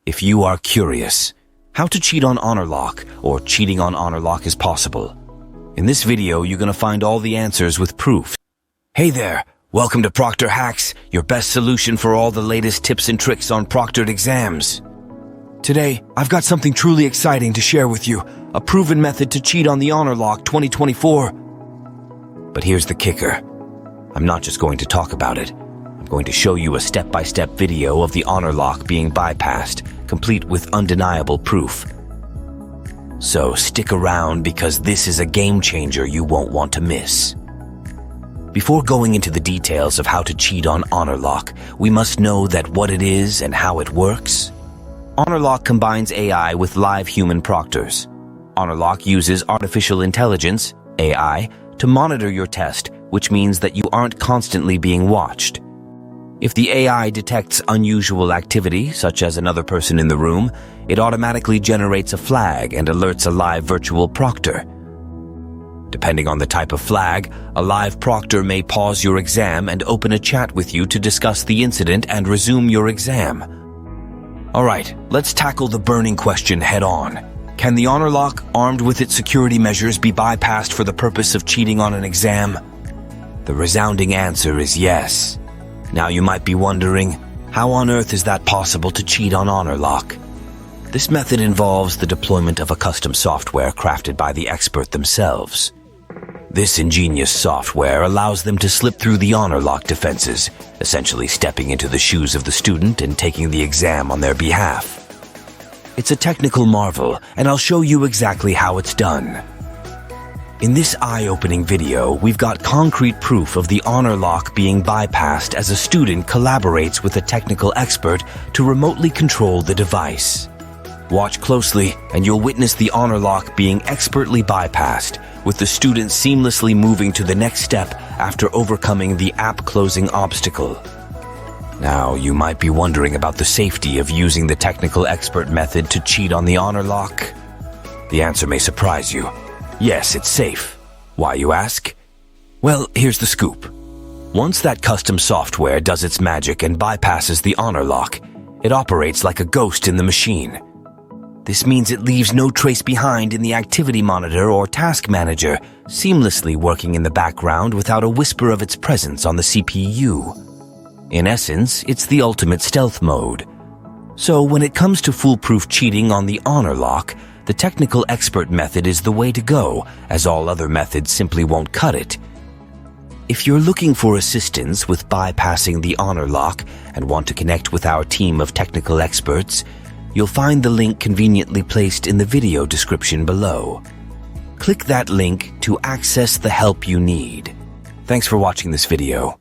If you are curious, how to cheat on Honorlock or cheating on Honorlock is possible. In this video, you're going to find all the answers with proof. Hey there, welcome to Proctor Hacks, your best solution for all the latest tips and tricks on proctored exams. Today, I've got something truly exciting to share with you, a proven method to cheat on the Honorlock 2024. But here's the kicker. I'm not just going to talk about it. I'm going to show you a step-by-step video of the Honorlock being bypassed, complete with undeniable proof. So stick around because this is a game changer you won't want to miss. Before going into the details of how to cheat on Honorlock, we must know that what it is and how it works. Honorlock combines AI with live human proctors. Honorlock uses artificial intelligence, AI, to monitor your test, which means that you aren't constantly being watched. If the AI detects unusual activity, such as another person in the room, it automatically generates a flag and alerts a live virtual proctor. Depending on the type of flag, a live proctor may pause your exam and open a chat with you to discuss the incident and resume your exam. Alright, let's tackle the burning question head on. Can the Honorlock, armed with its security measures, be bypassed for the purpose of cheating on an exam? The resounding answer is yes. Now you might be wondering, how on earth is that possible to cheat on Honorlock? This method involves the deployment of a custom software crafted by the expert themselves. This ingenious software allows them to slip through the Honorlock defenses, essentially stepping into the shoes of the student and taking the exam on their behalf. It's a technical marvel, and I'll show you exactly how it's done. In this eye-opening video, we've got concrete proof of the Honorlock being bypassed as a student collaborates with a technical expert to remotely control the device. Watch closely, and you'll witness the Honorlock being expertly bypassed, with the student seamlessly moving to the next step after overcoming the app-closing obstacle. Now, you might be wondering about the safety of using the technical expert method to cheat on the Honorlock. The answer may surprise you. Yes, it's safe. Why, you ask? Well, here's the scoop. Once that custom software does its magic and bypasses the Honorlock, it operates like a ghost in the machine. This means it leaves no trace behind in the activity monitor or task manager, seamlessly working in the background without a whisper of its presence on the CPU. In essence, it's the ultimate stealth mode. So when it comes to foolproof cheating on the Honorlock, the technical expert method is the way to go, as all other methods simply won't cut it. If you're looking for assistance with bypassing the Honorlock and want to connect with our team of technical experts, you'll find the link conveniently placed in the video description below. Click that link to access the help you need. Thanks for watching this video.